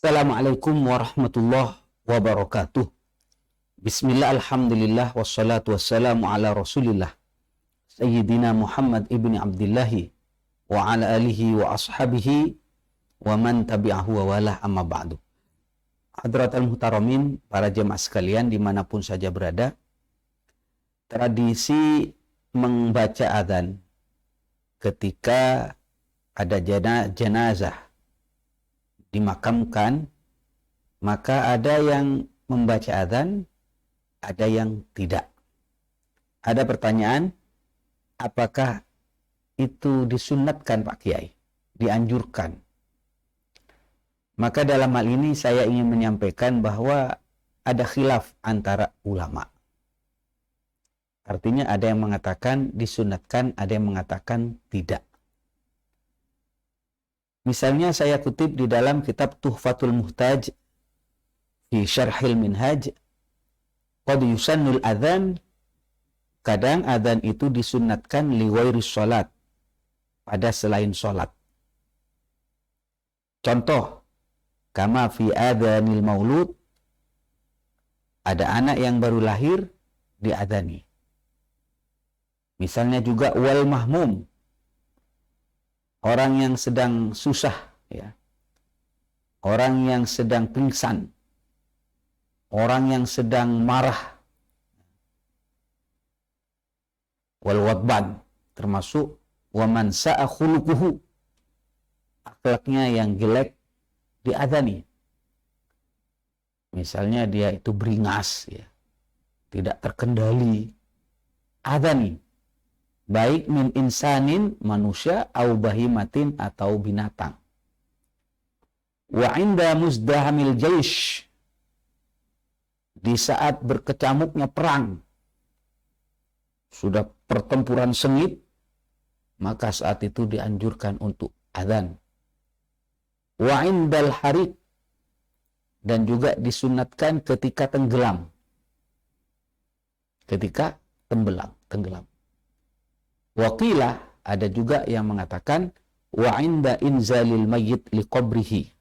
Assalamualaikum warahmatullahi wabarakatuh. Bismillah, alhamdulillah, wassalatu wassalamu ala rasulillah Sayyidina Muhammad ibni Abdillahi wa ala alihi wa ashabihi wa man tabi'ahu wa walah, amma ba'du. Hadratul muhtaramin, para jemaah sekalian dimanapun saja berada, tradisi membaca adzan ketika ada jenazah dimakamkan, maka ada yang membaca adzan, ada yang tidak. Ada pertanyaan, apakah itu disunatkan Pak Kiai? Dianjurkan? Maka dalam hal ini saya ingin menyampaikan bahwa ada khilaf antara ulama. Artinya ada yang mengatakan disunatkan, ada yang mengatakan tidak. Misalnya saya kutip di dalam kitab Tuhfatul Muhtaj fi Syarhil Minhaj, qad yusannul adzan, kadang adzan itu disunatkan liwairis sholat, pada selain sholat. Contoh, kama fi adzanil maulud, ada anak yang baru lahir diadzani. Misalnya juga wal mahmum, orang yang sedang susah, ya, orang yang sedang pingsan, orang yang sedang marah, wal wadban, termasuk waman sa'a khuluquhu, akhlaknya yang jelek diadzani. Misalnya dia itu beringas, ya, tidak terkendali, adzani. Baik min insanin, manusia, au bahimatin, atau binatang. Wa inda muzdahamil jaish, di saat berkecamuknya perang, sudah pertempuran sengit, maka saat itu dianjurkan untuk adzan. Wa indal harik, dan juga disunatkan ketika tenggelam. Ketika tenggelam. Waqilah, ada juga yang mengatakan wa inda inzalil mayyit liqabrihi,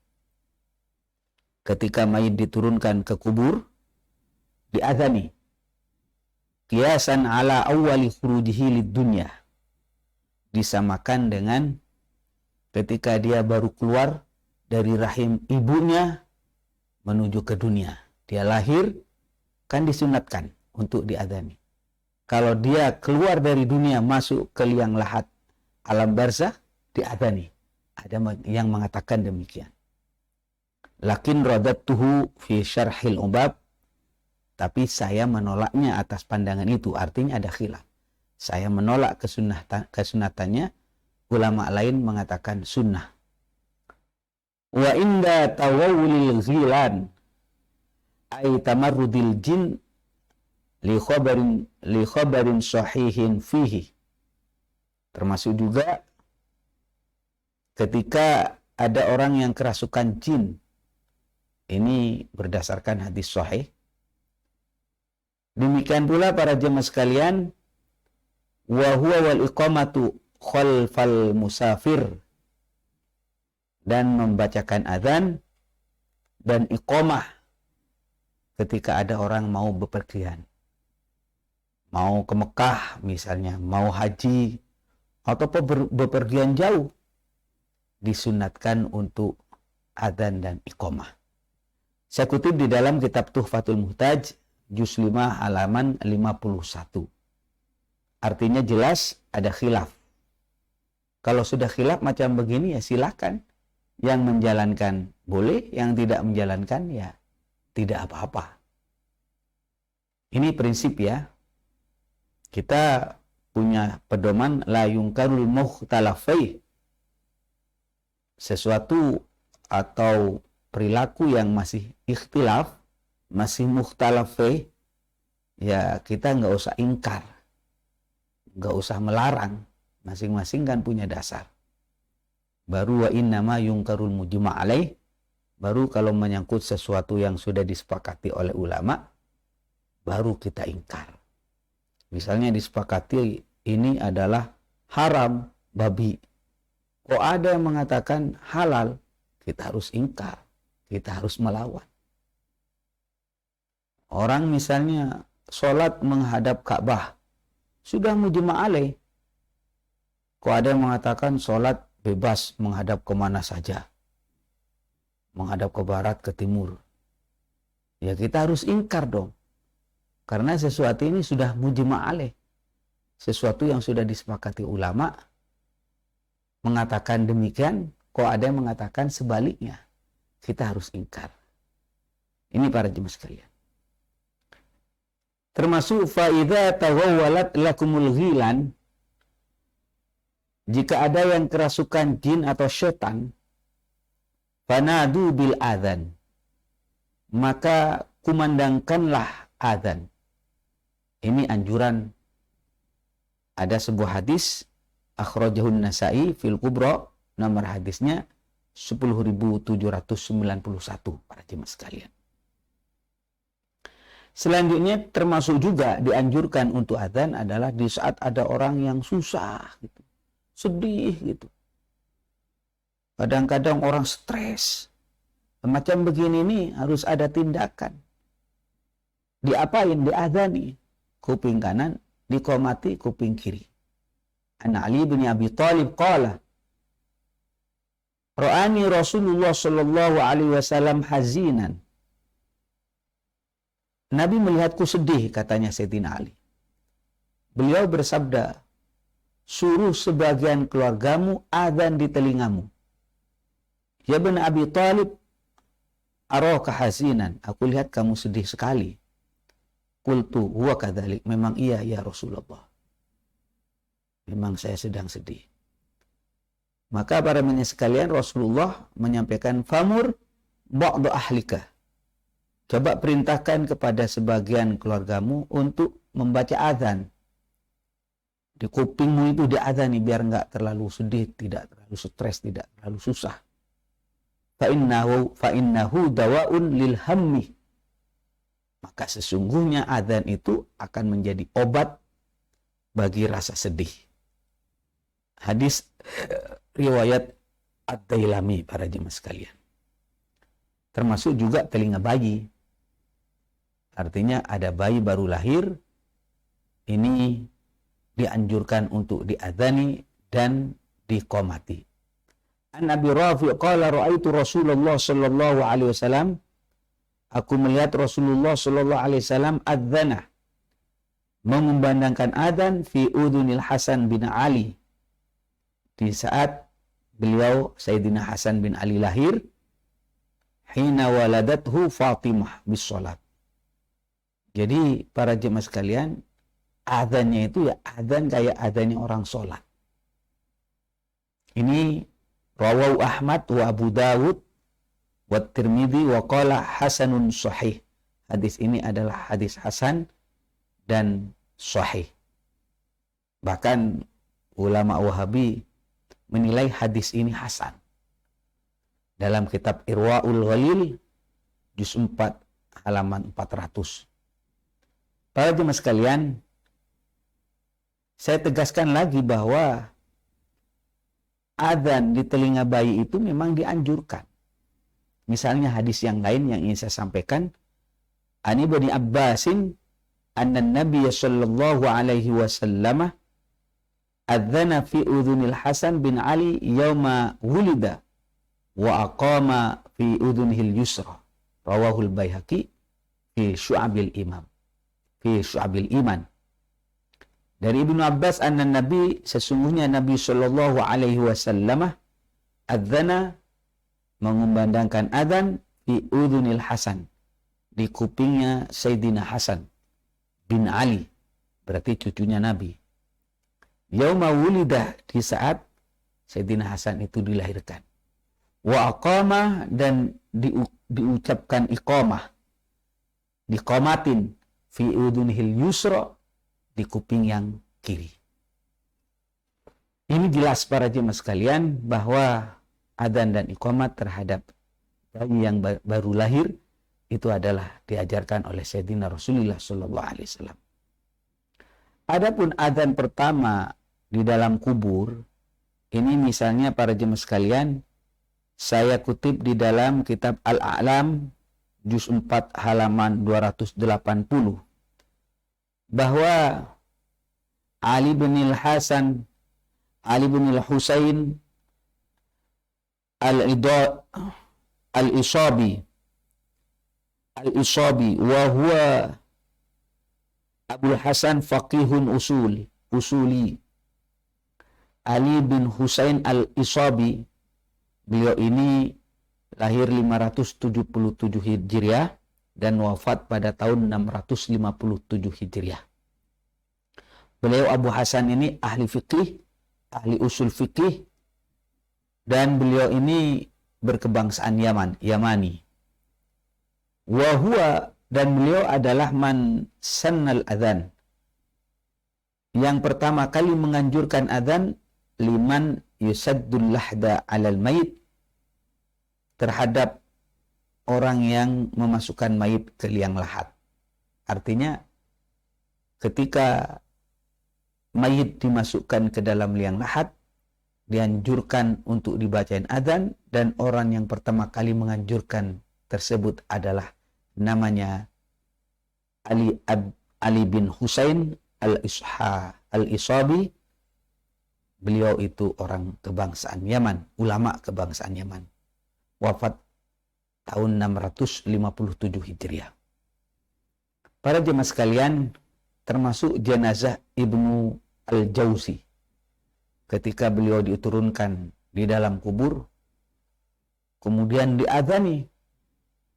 ketika mayit diturunkan ke kubur diadzani, qiyasan ala awwali khurujihi lid dunya, disamakan dengan ketika dia baru keluar dari rahim ibunya menuju ke dunia. Dia lahir, kan disunatkan untuk diadzani. Kalau dia keluar dari dunia masuk ke liang lahat alam barzakh, diadzani. Ada yang mengatakan demikian. Lakin radattuhu fi syarhil ubab, tapi saya menolaknya atas pandangan itu. Artinya ada khilaf. Saya menolak kesunatannya, ulama lain mengatakan sunnah. Wa inda tawawulil ghilan ay tamarrudil jin li khabarin sahihin fihi, termasuk juga ketika ada orang yang kerasukan jin. Ini berdasarkan hadis sahih. Demikian pula para jemaah sekalian, wa huwa wal iqamatu khalfal musafir, dan membacakan adzan dan iqamah ketika ada orang mau bepergian, mau ke Mekah misalnya, mau haji, atau bepergian jauh, disunatkan untuk adzan dan iqamah. Saya kutip di dalam kitab Tuhfatul Muhtaj, juz 5 halaman 51. Artinya jelas ada khilaf. Kalau sudah khilaf macam begini, ya silakan. Yang menjalankan boleh, yang tidak menjalankan ya tidak apa-apa. Ini prinsip, ya. Kita punya pedoman la yungkarul mukhtalafai, sesuatu atau perilaku yang masih ikhtilaf, masih mukhtalafai, ya kita nggak usah ingkar, nggak usah melarang. Masing-masing kan punya dasar. Baru wa innama yungkarul mujma' alaih, baru kalau menyangkut sesuatu yang sudah disepakati oleh ulama, baru kita ingkar. Misalnya disepakati ini adalah haram babi, kok ada yang mengatakan halal, kita harus ingkar, kita harus melawan. Orang misalnya sholat menghadap Ka'bah, sudah mujma' alaih. Kok ada yang mengatakan sholat bebas menghadap kemana saja, menghadap ke barat, ke timur. Ya kita harus ingkar dong. Karena sesuatu ini sudah mujma' alaih. Sesuatu yang sudah disepakati ulama mengatakan demikian, kok ada yang mengatakan sebaliknya. Kita harus ingkar. Ini para jemaah sekalian. Termasuk faidza taghawwalat lakumul ghilan, jika ada yang kerasukan jin atau syaitan, fanadu bil adzan, maka kumandangkanlah adzan. Ini anjuran. Ada sebuah hadis akhrajahun Nasa'i fil Kubra, nomor hadisnya 10.791 para jemaah sekalian. Selanjutnya termasuk juga dianjurkan untuk adzan adalah di saat ada orang yang susah gitu, sedih gitu. Kadang-kadang orang stres. Macam begini nih harus ada tindakan. Diapain? Diadzani. Kuping kanan diqomati kuping kiri. An Ali bin Abi Thalib qala Ra'ani Rasulullah sallallahu alaihi wasallam hazinan. Nabi melihatku sedih, katanya Sayyidina Ali. Beliau bersabda, suruh sebagian keluargamu adzan di telingamu. Ya bin Abi Thalib, araka hazinan. Aku lihat kamu sedih sekali. Qultu huwa kadzalik. Memang iya ya Rasulullah. Memang saya sedang sedih. Maka para menye sekalian, Rasulullah menyampaikan famur ba'du ahlika. Coba perintahkan kepada sebagian keluargamu untuk membaca azan. Di kupingmu itu diadzani biar enggak terlalu sedih, tidak terlalu stres, tidak terlalu susah. Fa innahu dawa'un lil hammi. Maka sesungguhnya azan itu akan menjadi obat bagi rasa sedih. Hadis riwayat Ad-Dailami para jemaah sekalian. Termasuk juga telinga bayi. Artinya ada bayi baru lahir, ini dianjurkan untuk diadzani dan diqomati. An Abi Rafi' qala ra'aitu Rasulullah sallallahu alaihi wasallam, aku melihat Rasulullah sallallahu alaihi wasallam adzana, mengumandangkan adzan fi udunil Hasan bin Ali, di saat beliau Sayyidina Hasan bin Ali lahir, hina waladathu Fatimah bis salat. Jadi para jemaah sekalian, adzannya itu ya adzan kayak adzannya orang sholat. Ini rawahu Ahmad wa Abu Dawud wa Tirmidzi wa qala hasanun sahih. Hadis ini adalah hadis hasan dan sahih. Bahkan ulama Wahabi menilai hadis ini hasan. Dalam kitab Irwaul Ghalil juz 4 halaman 400. Para jemaah sekalian, saya tegaskan lagi bahwa adzan di telinga bayi itu memang dianjurkan. Misalnya hadis yang lain yang ingin saya sampaikan, Ani bin Abbasin anna Nabi sallallahu alaihi wasallam adzana fi udhunil Hasan bin Ali yauma wulida wa aqama fi udhunihil yusra. Rawahul Baihaqi fi Syu'abil Imam. Fi Syu'abil Iman. Dari Ibnu Abbas anna Nabi, sesungguhnya Nabi sallallahu alaihi wasallam adzana, mengumandangkan adzan fi udhunil Hasan, di kupingnya Sayyidina Hasan bin Ali, berarti cucunya Nabi. Yauma wulida, di saat Sayyidina Hasan itu dilahirkan. Wa aqama, dan diucapkan iqamah, diqomatin fi udunihil yusra, di kuping yang kiri. Ini jelas para jemaah sekalian bahwa adzan dan iqamat terhadap bayi yang baru lahir itu adalah diajarkan oleh Sayyidina Rasulullah sallallahu alaihi wasallam. Adapun adzan pertama di dalam kubur, ini misalnya para jemaah sekalian, Saya kutip di dalam kitab Al-A'lam juz 4 halaman 280 bahwa Ali bin al-Hasan, Ali bin al-Husain al-Isabi wa huwa Abul Hasan faqihun usuli. Ali bin Husain al-Isabi, beliau ini lahir 577 Hijriah dan wafat pada tahun 657 Hijriah. Beliau Abu Hasan ini ahli fikih, ahli usul fikih, dan beliau ini berkebangsaan Yamani. Wahua, dan beliau adalah man sannal adzan, yang pertama kali menganjurkan adzan liman yusaddul lahda alal mayit, terhadap orang yang memasukkan mayit ke liang lahat. Artinya ketika mayit dimasukkan ke dalam liang lahat, dianjurkan untuk dibacain adzan, dan orang yang pertama kali menganjurkan tersebut adalah namanya Ali bin Husain al-Isabi. Beliau itu orang kebangsaan Yaman, ulama kebangsaan Yaman. Wafat tahun 657 Hijriah. Para jemaah sekalian, termasuk jenazah Ibnu Al-Jauzi. Ketika beliau diturunkan di dalam kubur, kemudian diadzani,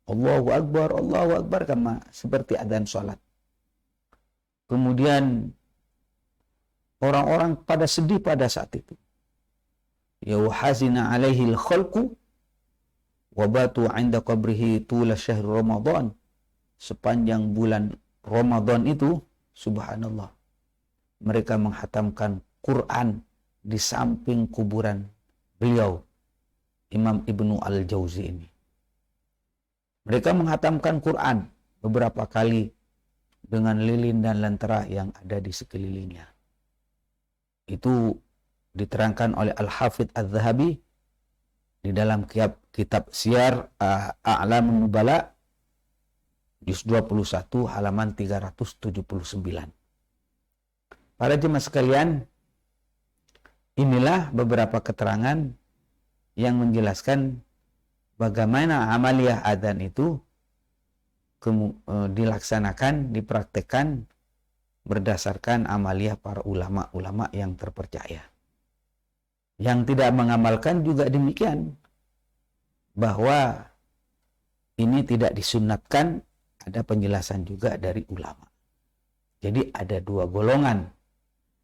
Allahu Akbar, kama seperti adzan sholat. Kemudian orang-orang pada sedih pada saat itu. Ya hazina alaihi al-khalqu wa batu 'inda qabrihi tula syahr Ramadan. Sepanjang bulan Ramadan itu, subhanallah, mereka menghatamkan Quran di samping kuburan beliau, Imam Ibnu Al-Jauzi ini. Mereka menghatamkan Quran beberapa kali dengan lilin dan lentera yang ada di sekelilingnya. Itu diterangkan oleh Al-Hafidh Adz-Dzahabi di dalam kitab Siyar A'lamun Nubala juz 21 halaman 379. Para jemaah sekalian, inilah beberapa keterangan yang menjelaskan bagaimana amaliyah adzan itu dilaksanakan, dipraktekkan berdasarkan amaliyah para ulama-ulama yang terpercaya. Yang tidak mengamalkan juga demikian, bahwa ini tidak disunatkan. Ada penjelasan juga dari ulama. Jadi ada dua golongan.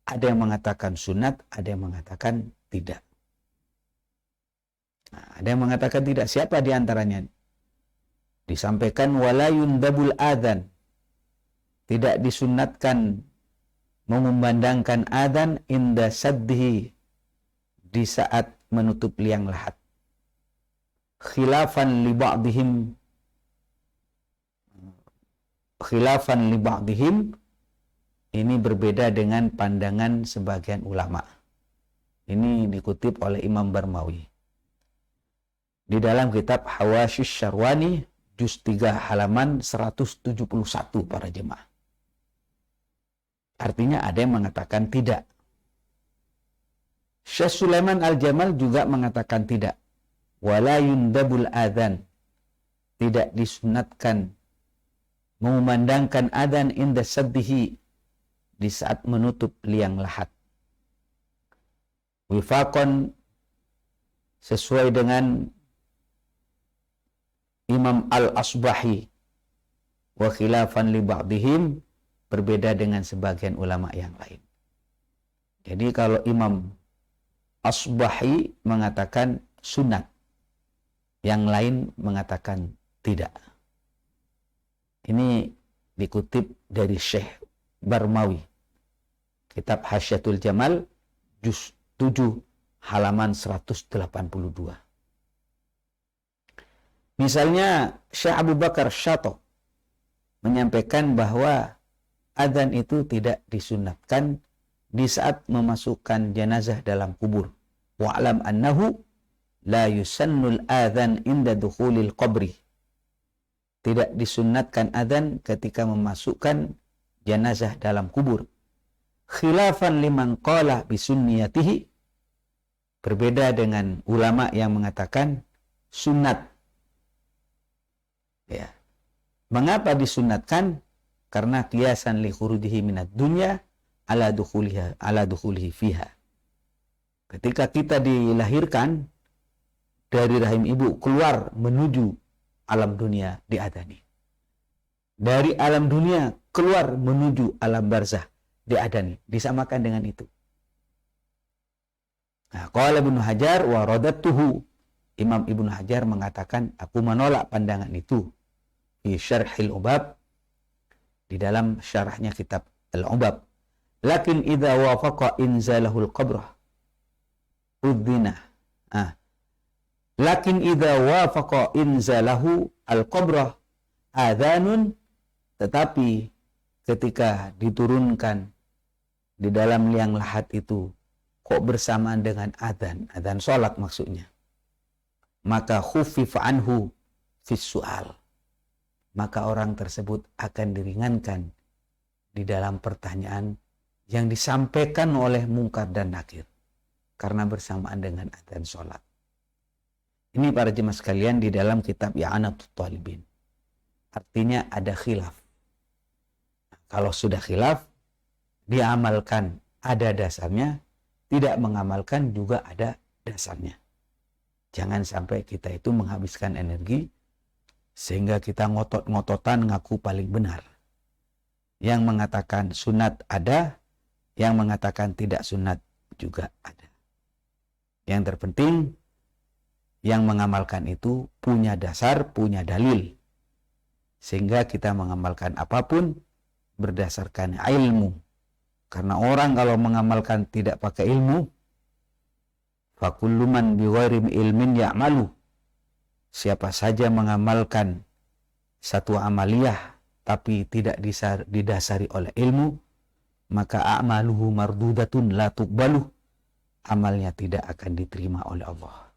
Ada yang mengatakan sunat, ada yang mengatakan tidak. Nah, ada yang mengatakan tidak. Siapa di antaranya? Disampaikan wala yundabul adzan. Tidak disunatkan mengumandangkan adzan inda saddihi, di saat menutup liang lahat. Khilafan li ba'dihim, ini berbeda dengan pandangan sebagian ulama. Ini dikutip oleh Imam Barmawi di dalam kitab Hawasyish Syarwani juz 3 halaman 171, para jemaah. Artinya ada yang mengatakan tidak. Syekh Sulaiman Al-Jamal juga mengatakan tidak. Wala yundabul adzan, tidak disunatkan mengumandangkan adzan inda saddihi, di saat menutup liang lahat. Wifaqan, sesuai dengan Imam Al-Asbahi, wa khilafan li ba'dihim, berbeda dengan sebagian ulama yang lain. Jadi kalau Imam Asbahi mengatakan sunat, yang lain mengatakan tidak. Ini dikutip dari Syekh Barmawi, kitab Hasyatul Jamal juz 7 halaman 182. Misalnya Syekh Abu Bakar Syato menyampaikan bahwa adzan itu tidak disunatkan di saat memasukkan jenazah dalam kubur. Wa'lam annahu la yusannul adzan inda dukhulil qabri. Tidak disunnatkan adzan ketika memasukkan jenazah dalam kubur. Khilafan liman qala bisunniyatihi. Berbeda dengan ulama yang mengatakan sunat. Ya. Mengapa disunatkan? Karena qiyasan li khurujihi minad dunya ala dukhulihi fiha. Ketika kita dilahirkan dari rahim ibu keluar menuju alam dunia diadani. Dari alam dunia keluar menuju alam barzah diadani. Disamakan dengan itu. Nah, qala Ibnu Hajar wa radattuhu. Imam Ibnu Hajar mengatakan, aku menolak pandangan itu. Di Syarhil Ubab, di dalam syarahnya kitab Al-Ubab. Lakin idza wafaqa inzalahul qabrah udzina. Lakin idza wafaqa inzalahu al-qabrah adzanun, tetapi ketika diturunkan di dalam liang lahat itu kok bersamaan dengan adzan salat maksudnya, maka khuffifa anhu fis su'al, maka orang tersebut akan diringankan di dalam pertanyaan yang disampaikan oleh mungkar dan nakir karena bersamaan dengan adzan salat. Ini para jemaah sekalian di dalam kitab I'anatul Talibin. Artinya ada khilaf. Kalau sudah khilaf, diamalkan ada dasarnya, tidak mengamalkan juga ada dasarnya. Jangan sampai kita itu menghabiskan energi sehingga kita ngotot-ngototan ngaku paling benar. Yang mengatakan sunat ada, yang mengatakan tidak sunat juga ada. Yang terpenting, yang mengamalkan itu punya dasar, punya dalil. Sehingga kita mengamalkan apapun berdasarkan ilmu. Karena orang kalau mengamalkan tidak pakai ilmu, fakullu man bighairi ilmin ya'malu. Siapa saja mengamalkan satu amaliyah tapi tidak didasari oleh ilmu, maka a'maluhu mardudatun la tuqbalu. Amalnya tidak akan diterima oleh Allah.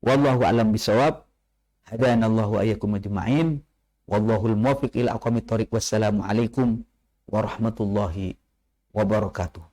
Wallahu a'lam bishawab. Hadanallahu wa iyyakum ajma'in. Wallahul muwaffiq ila aqwamit thoriq. Wassalamu alaikum warahmatullahi wabarakatuh.